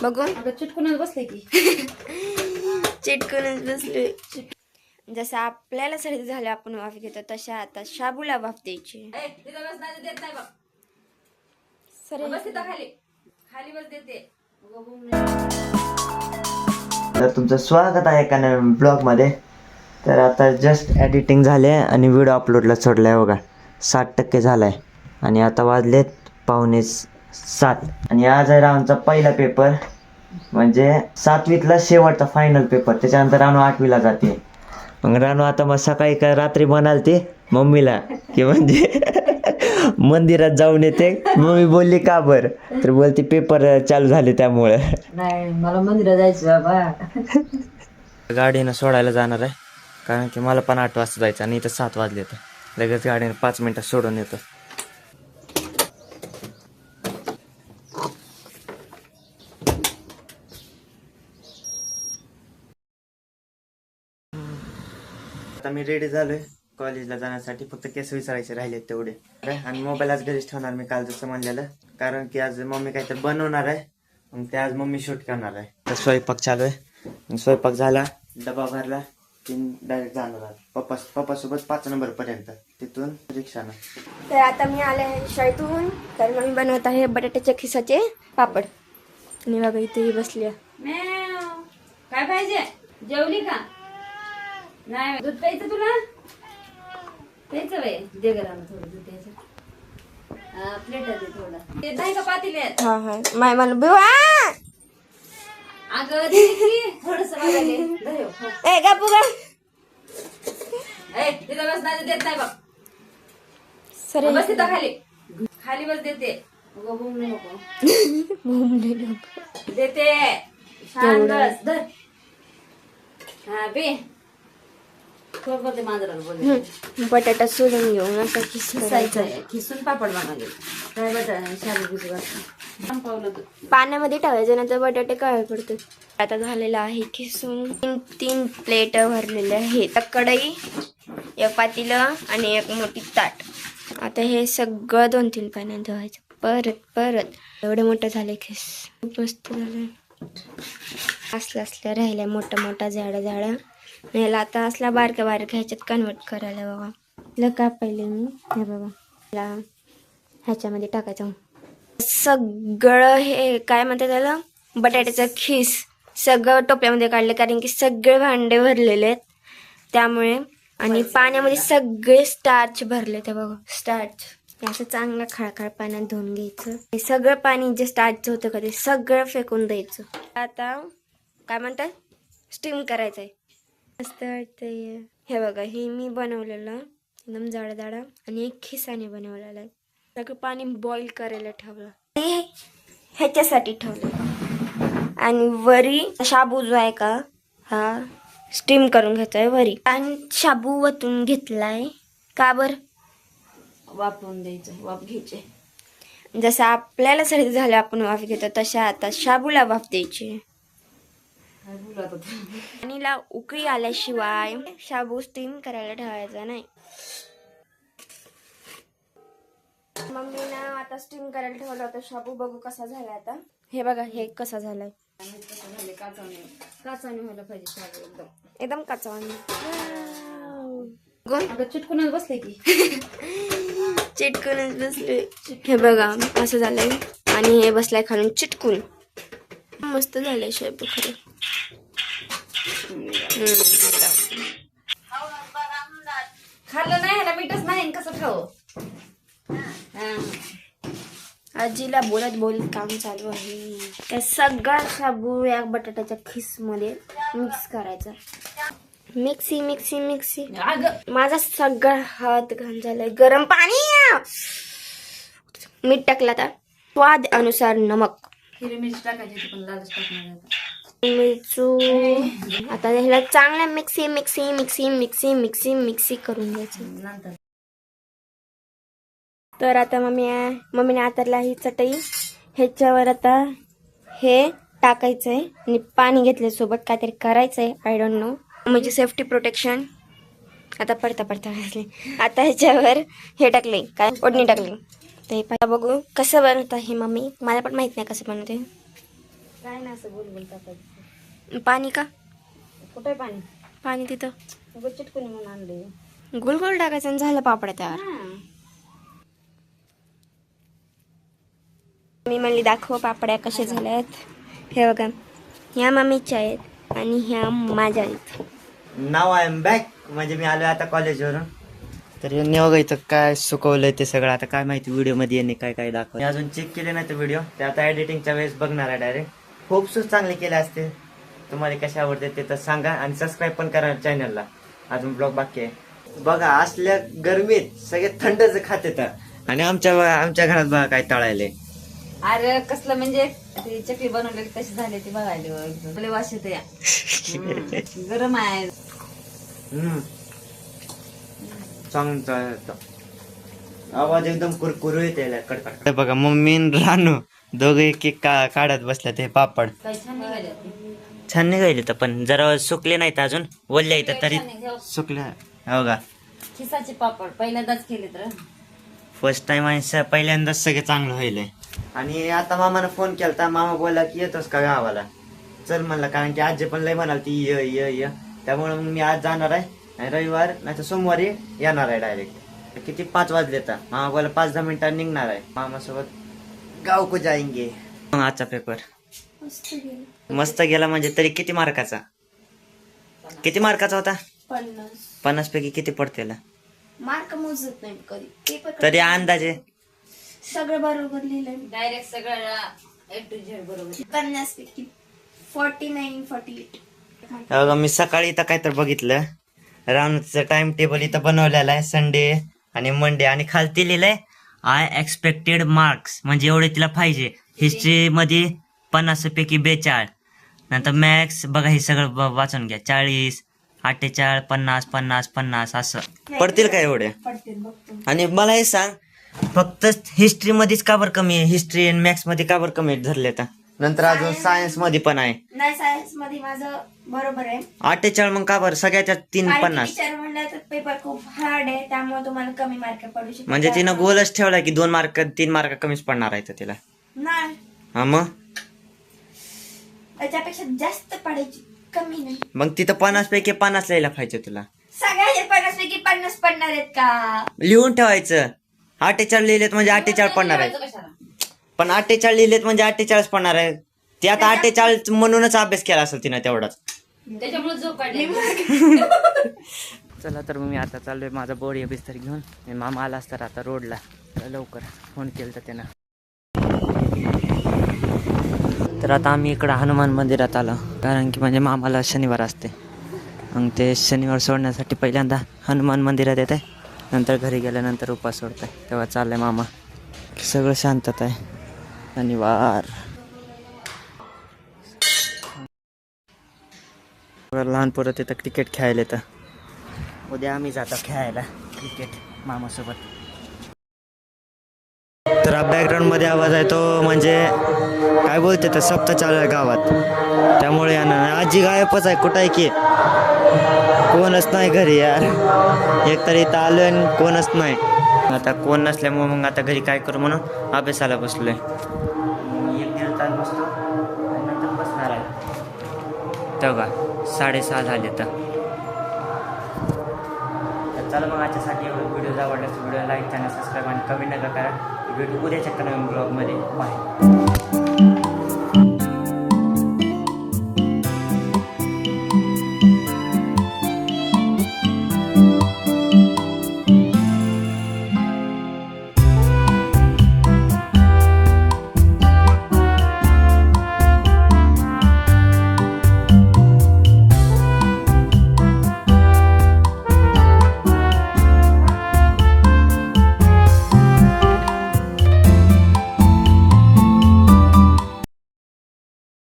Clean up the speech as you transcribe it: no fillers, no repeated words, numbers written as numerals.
बघून चिटकूनच बसले की चिटकूनच बसले. जसं आपल्याला सर्दी झाली आपण वाफ घेतो तशा आता शाबूला वाफ द्यायची. तर तुमचं स्वागत आहे एका नवीन ब्लॉगमध्ये. तर आता जस्ट एडिटिंग झाले आणि व्हिडिओ अपलोडला सोडला आहे बघा. 60% झाला आहे आणि आता वाजलेत 6:45 आणि आज आहे रानूचा पहिला पेपर, म्हणजे 7वीतला शेवटचा फायनल पेपर. त्याच्यानंतर रानू 8वीला जाते. मग रानू आता मग सकाळी काय रात्री म्हणालते मम्मीला की म्हणजे मंदिरात जाऊन येते. मम्मी बोलली का बरं, तर बोलते पेपर चालू झाले त्यामुळं. नाही, मला मंदिरात जायचं बाबा. गाडीनं सोडायला जाणार आहे, कारण की मला पण 8 वाजता जायचं आणि इथं 7 वाजले. तर लगेच गाडीनं 5 मिनटात सोडून येतो. आता मी रेडी झालोय कॉलेजला जाण्यासाठी. फक्त केस विसरायचे राहिले तेवढे, आणि मोबाईल आज घरीच ठेवणार मी, काल जसं म्हणलेलं. कारण की आज मम्मी काहीतरी बनवणार आहे, मग ते आज मम्मी शूट करणार आहे. तर स्वयंपाक चालू आहे. स्वयंपाक झाला, डबा भरला, डायरेक्ट जाणार पप्पा सोबत 5 नंबर पर्यंत, तिथून रिक्षानं. तर आता मी आले आहे शाळेतून. तर मग मी बनवत आहे बटाट्याच्या खिसाचे पापड. आणि बघा इथे बसली आहे. काय पाहिजे? जेवली का? नाही, दूध प्यायचं तुला? प्यायचं बाई, दे गरम थोडं दूध द्यायचं. प्लेट दे थोडं. ते नाही का पातेले आहेत? हा हा माय मला बिवा अगं दे की थोडंसं बघायले. दे हो. ए गप्पू गा ए, तिथं बस, नाही देत नाही बघ. सरे बस तिथं खाली. खाली बस, देते. उगा बोंबलू नको. देते. शांत बस. धर. हा बे. खोल मांजराला बोल. बटाटा सोडून घेऊन असं खिसायचं. खिसून पापड बनवले. काय बटाटा शाबू बिजू घातलं. पावलं तू. पाण्यामध्ये ठेवायचं नाही तर बटाटे काळे पडतात. आता झालेलं आहे खिसून. तीन प्लेट भरलेले आहेत. एक कढई, एक पातेलं आणि एक मोठी ताट. आता हे सगळं 2-3 पाण्यात धुवायचं परत. एवढे मोठं झाले खिस, खूप मस्त झालं. असल्या राहिल्या मोठा झाडा. याला आता असला बारक्या ह्याच्यात कन्वर्ट करायला बघा. ल का पहिले मी हे बघा ह्याच्यामध्ये टाकायचं सगळं. हे काय म्हणतात त्याला, बटाट्याचं खीस सगळं टोप्यामध्ये काढलं, कारण की सगळे भांडे भरलेले आहेत त्यामुळे. आणि पाण्यामध्ये सगळे स्टार्च भरले. ते बघा स्टार्च असं चांगलं खळखळ पाण्यात धुवून घ्यायचं. हे सगळं पाणी जे स्टार्च होतं का ते सगळं फेकून द्यायचं. आता काय म्हणतात, स्टीम करायचंय. मस्त वाटतंय. हे बघा, हे मी बनवलेलं एकदम जाडा आणि एक खिसाने बनवलेलं आहे. सगळं पाणी बॉईल करायला ठेवलं, ह्याच्यासाठी ठेवलं. आणि वरी शाबू जो आहे का हा स्टीम करून घ्यायचा वरी. आणि शाबू वतून घेतलाय का बर, वापरून द्यायचं. वाफ घ्यायचे. जसं आपल्याला सर्दी झाली आपण वाफ घेतो तशा आता शाबूला वाफ द्यायची. पाणीला उकळी आल्याशिवाय शाबू स्टीम करायला ठेवायचा नाही. मम्मीनं आता स्टीम करायला ठेवला होता शाबू. बघू कसा झालाय आता. हे बघा, हे कसा झालाय. काचाने व्हायला पाहिजे शाबू एकदम काचावानी. चिटकूनच बसले की चिटकूनच बसले. हे बघा असं झालंय आणि हे बसलाय खालून चिटकून. मस्त झालंय शाबू खरं. खाल्लं नाही, ह्याला मीठच नाही, कसं खाऊ. आजीला बोलत काम चालू आहे. त्या सगळा शाबू या बटाट्याच्या खिस मध्ये मिक्स करायचा. मिक्सी. माझा सगळा हात घाण झालाय. गरम पाणी, मीठ टाकला तर स्वाद अनुसार नमक. हिरवी मिरची टाकायची, पण लालच टाकणार. मिरचू. आता ह्याला चांगला मिक्सी करून घ्यायचं नंतर. तर आता मम्मीने आतरला ही चटई. ह्याच्यावर आता हे टाकायचंय आणि पाणी घेतलं सोबत. काहीतरी करायचंय, आय डोंट नो. म्हणजे सेफ्टी प्रोटेक्शन. आता पडता घासले. आता ह्याच्यावर हे टाकले, काय ओढणी टाकली. तर हे बघू कसं बनवत आहे मम्मी. मला पण माहित नाही कसं बनवते. काय नाही असं गोल गोल टाकायचं. पाणी का? कुठे पाणी? पाणी तिथं उगाच चिटकून म्हणून आणले. गोल गोल टाकायचं आणि झालं पापड्या तयार. मी म्हणली दाखव पापड्या कशा झाल्यात. हे बघा, ह्या मम्मीच्या आहेत आणि ह्या माझ्या आहेत. नाव आय एम बॅक. म्हणजे मी आलो आता कॉलेजवरून. तर यांनी बघा इथं काय सुकवलंय ते सगळं. आता काय माहिती व्हिडिओमध्ये यांनी काय काय दाखवलं. मी अजून चेक केले नाही ते व्हिडिओ. ते आता एडिटिंगच्या वेळेस बघणार आहे डायरेक्ट. खूप चांगले केले असते. तुम्हाला कसे आवडते ते तर सांगा आणि सबस्क्राईब पण करा चॅनलला. अजून ब्लॉग बाकी आहे. बघा असल्या गरमीत सगळे थंडच खाते तर. आणि आमच्या घरात बघा काय तळायले. अरे कसलं म्हणजे ते चकली बनवलेली कशी झाली ती बघायला एकदम लय वास येतो या. गरम आहे. चांगलं आवाज एकदम कुरकुरू येते कडकड. बघा मम्मी रानू दोघे एक एक काढत बसल्या ते पापड. काही छान निघाले ते. छान निघाले तर पण जरा सुकले नाहीत अजून. ओल्या इथं तरी सुकले. हो का खिसाचे पापड पहिल्यांदाच केले तर. फर्स्ट टाइम आणि पहिल्यांदाच सगळं चांगलं होईल. आणि आता मामानं फोन केला. मामा बोलला की येतोस का गावाला. चल म्हणलं, कारण की आजी पण लय म्हणाल ती ये. त्यामुळे मग मी आज जाणार आहे आणि रविवार नाही तर सोमवारी येणार आहे डायरेक्ट. किती 5 वाजले तर मामा बोला 5-10 मिनिटांनी निघणार आहे. मामासोबत गाव को जाएंगे. आजचा पेपर मस्त गेला. म्हणजे तरी किती मार्काचा होता? 50 पैकी किती पडतेला? मार्क मोजत नाही कधी पेपर. तरी अंदाजे सगळं बरोबर लिहिलंय. डायरेक्ट सगळं A to Z बरोबर. 50 पैकी 49-48. बघा मी सकाळी इथं काय तर बघितलं. राऊंडचं टाइम टेबल इथं बनवलेलं आहे. संडे आणि मंडे आणि खालती लिहिलंय आय एक्सपेक्टेड मार्क्स. म्हणजे एवढे तिला पाहिजे. हिस्ट्री मध्ये 50 पैकी 42. नंतर मॅथ्स बघा हे सगळं वाचून घ्या. 40, 48, 50 असं पडतील का एवढे? आणि मला हे सांग, फक्त हिस्ट्री मध्येच का बरं कमी आहे? हिस्ट्री आणि मॅथ्स मध्ये का बरं कमी धरले तर? नंतर अजून सायन्स मध्ये पण आहे. नाही, सायन्स मध्ये माझं बरोबर आहे. 48 मग का बरं? सगळ्याच्या 350. विचार म्हणलं तर पेपर खूप हार्ड आहे, त्यामुळे तुम्हाला कमी मार्क पडू शकतात. म्हणजे तिनं गोलच ठेवला की 2 मार्क 3 मार्क कमीच पडणार आहे तिला. नाही, हा मग त्याच्यापेक्षा जास्त पडायची, कमी नाही. मग तिथं 50 पैकी 50 लिहायला पाहिजे तुला. सगळ्या 50 पैकी 50 पडणार आहेत का? लिहून ठेवायचं. 48 लिहिलेत म्हणजे 48 पडणार आहे. कशाला? पण 48 लिहिलेत म्हणजे 48 पडणार आहे. ते आता 48 म्हणूनच अभ्यास केला असेल तिनं तेवढाच. त्याच्यामुळे झोप काढली. चला तर मग मी आता चाललोय माझा बोर्ड या बिस्तर घेऊन. मामा आला असता आता रोडला. लवकर फोन केला तर त्यानं. तर आता आम्ही इकडं हनुमान मंदिरात आलो, कारण की म्हणजे मामाला शनिवार असते. मग ते शनिवार सोडण्यासाठी पहिल्यांदा हनुमान मंदिरात येत आहे. नंतर घरी गेल्यानंतर उपास सोडत आहे. तेव्हा चाललंय मामा. सगळं शांतता आहे. शनिवार लहान पोरं तिथं क्रिकेट खेळायला येतं. उद्या आम्ही जातो खेळायला क्रिकेट मामासोबत. तर बॅकग्राऊंडमध्ये आवाज आहे तो म्हणजे काय बोलते तर सप्ताह चालू आहे गावात. त्यामुळे यानं आजी गायबच आहे. कुठं आहे की कोणच नाही घरी यार. एकतर इथं आलो आणि कोणच नाही. आता कोण नसल्यामुळे मग आता घरी काय करू म्हणून अभ्यासाला बसलोय. 1-1.5 तास बसतो आणि नंतर बसणार आहे. तेव्हा 6:30 झाले तर चला मग आजच्यासाठी व्हिडिओ आवडल्यास व्हिडिओ लाईक, चॅनल सबस्क्राईब आणि कमेंट नका करा. भेटू उद्याच्या नवीन ब्लॉगमध्ये. बाय.